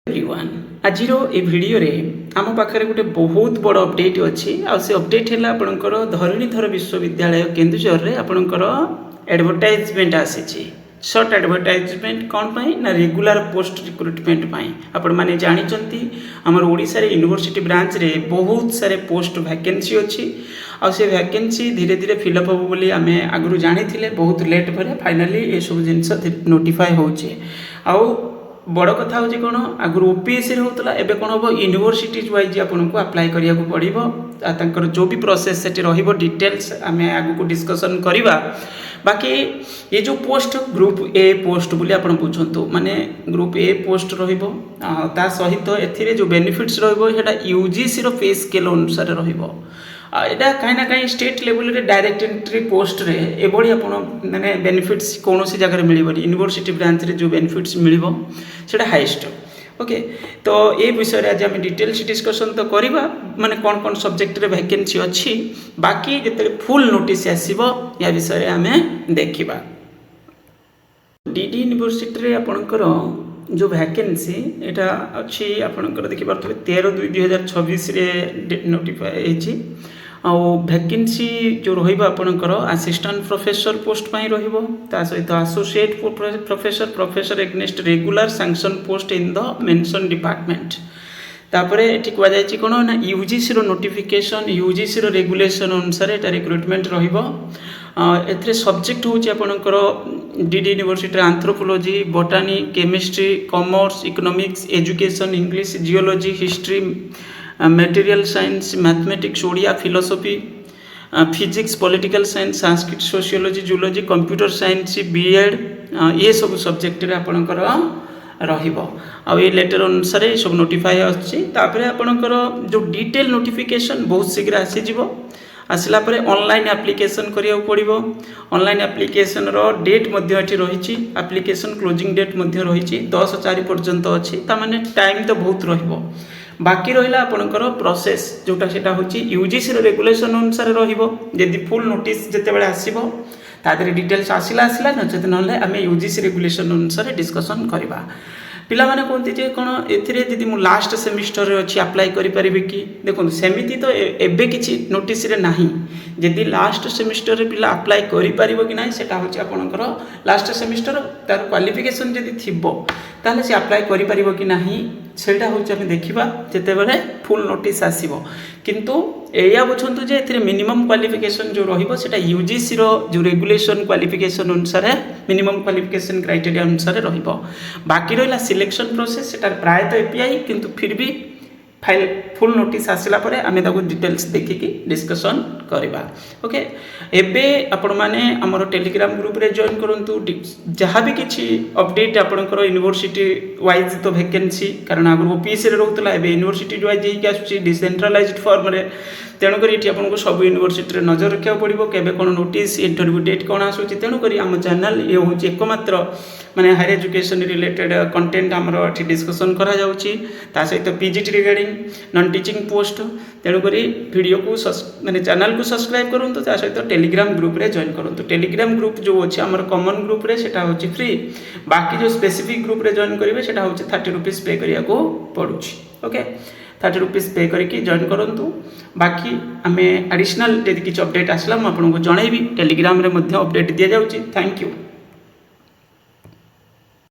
Everyone आज ए video रे आम पाखे गोटे बहुत बड़ अपडेट अच्छी से अपडेट है आपंकर धरणीधर विश्वविद्यालय केन्दुझर रे आपंकर एडवर्टाइजमेंट आसी सर्ट एडवर्टाइजमेंट कौन पाई ना रेगुलर पोस्ट रिक्रुटमेंट पाई आपण माने जानिचंती हमर ओडिसा रे यूनिवर्सिटी ब्रांच रे बहुत सारे पोस्ट वैकेंसी अच्छी आ से वैकेंसी धीरे धीरे फिलअप हो बोली आमे आगु जानी थिले बहुत लेट पर फाइनली ये सब जिनस नोटिफाई होचे आ बड़ कथा हूँ कौन आगुरी ओपीएससी होता एवं कौन हम यूनिवर्सिटीज वाइज आपन को अप्लाई करिया को पड़ो जो भी प्रोसेस से डिटेल्स आम आगु को डिस्कसन करवा बाकी ये जो पोस्ट ग्रुप ए पोस्ट बोली आप बुझंतु माने ग्रुप ए पोस्ट रहिबो ता सहित एथिरे जो बेनिफिट्स रहिबो हेटा यूजीसी रो पे स्केल अनुसार रहिबो एटा कहीं ना कहीं स्टेट लेवल रे डायरेक्ट एंट्री पोस्ट रे एबडी आपण माने बेनिफिट्स कौन सी जगह मिलबो यूनिवर्सिटी ब्रांच रे जो बेनिफिट्स मिलबो सेटा हाईएस्ट ओके तो ये विषय आज आम डिटेल्स डिस्कसन तो करवा माने कौन कौन सब्जेक्ट रे वैकेंसी अच्छी बाकी जिते फुल नोटिस आसीबो या विषय आम देखा डीडी यूनिवर्सिटी रे आपणकर जो वैकेंसी एटा अच्छी आपणकर देखि पारथबे 13/2/2026 रे नोटिफाई हेची आ वैकेंसी जो रहिबा आपणकर असिस्टेंट प्रोफेसर पोस्ट पाई रहिबो ता सहित associate professor professor against regular sanction post in the mention department तापरे एठी कुआ जायछि कोन ना यूजीसी रो नोटिफिकेशन यूजीसी रो रेगुलेशन अनुसार एटा रिक्रुटमेंट रहिबो एथरे सब्जेक्ट होछि आपणकर DD university anthropology botany chemistry commerce economics education English geology history material science mathematics Odia philosophy physics political science Sanskrit sociology zoology computer science BEd ये सब सब्जेक्ट रे आपणकर रहिबो आ ये लेटर अनुसार सब नोटिफाई आछि तापरे आपणकर जो डिटेल नोटिफिकेशन बहुत शीघ्र आसी जिवो आसला परे ऑनलाइन एप्लिकेशन करिया पड़िबो ऑनलाइन एप्लिकेशन रो डेट मध्ये एठी रहिछि एप्लिकेशन क्लोजिंग डेट मध्ये रहिछि 10/4 पर्यंत अछि ता माने टाइम तो बहुत रहिबो बाकी रहिला आपणकर प्रोसेस जोटा सेटा होछि यूजीसी रो रेगुलेशन अनुसार रहिबो यदि फुल नोटिस जते बेले आसीबो तादरे डिटेल्स आसिला नचेत नले आमे यूजीसी रेगुलेशन अनुसार डिस्कशन करबा पिला माने कोनती जे कोन एथिरे जदि मु लास्ट सेमिस्टर रे अछि अप्लाई करि परिबे कि देखो सेमिति तो एबे किछि नोटिस रे नाही जदि लास्ट सेमिस्टर रे पिला अप्लाई करि परिबो कि नाही सेटा होछि आपनकर लास्ट सेमिस्टर तार क्वालिफिकेशन जदि थिबो ताले से अप्लाई करि परिबो कि नाही सेटा होछि हम देखिबा जते बेले फुल नोटिस आसीबो किंतु एया बुझंतु जे एथिरे मिनिमम क्वालिफिकेशन जो रहिबो सेटा यूजीसी रो जो रेगुलेशन क्वालिफिकेशन अनुसार मिनिमम क्वालिफिकेशन क्राइटेरिया अनुसार रहिबो बाकी रहिला सिलेक्शन प्रोसेस सेटा प्राय तो एपीआई किंतु फिर भी फाइल फुल नोटिस आसिला परे आमे ताको डिटेल्स देखिकी डिस्कशन करबा ओके एबे आपण माने हमर टेलीग्राम ग्रुप रे जॉइन करंतु जहाँ भी किछि अपडेट आपनकर यूनिवर्सिटी वाइज तो वैकेंसी कारण आगु ओपीएससी रे रहउतला एबे यूनिवर्सिटी वाइज ही आसुची डिसेंट्रलाइज्ड फॉर्म रे तेणु करी एठी आपनको सब यूनिवर्सिटी रे नजर रखिया पड़िबो केबे कोन नोटिस इंटरव्यू डेट कोन आसुची तेणु करी हम चैनल ये होची एकमात्र माने हायर एजुकेशन रिलेटेड कंटेंट हमर एठी डिस्कशन करा जाउची ता सहित PGT regarding non teaching post तेणु करी वीडियो को माने चैनल को सब्सक्राइब करंतु ता सहित टेलीग्राम ग्रुप रे जॉइन करंतु टेलीग्राम ग्रुप जो अछि हमर कॉमन ग्रुप रे सेटा होची फ्री बाकी जो स्पेसिफिक ग्रुप रे जॉइन करिवे सेटा होची 30 रुपीस पे करिया को पडुची ओके 30 रुपीस पे करके जॉइन करंतु बाकी आमे एडिशनल यदि किछ अपडेट आसला म आपनको जणैबी टेलीग्राम रे मध्ये अपडेट दिया जाउची थैंक यू।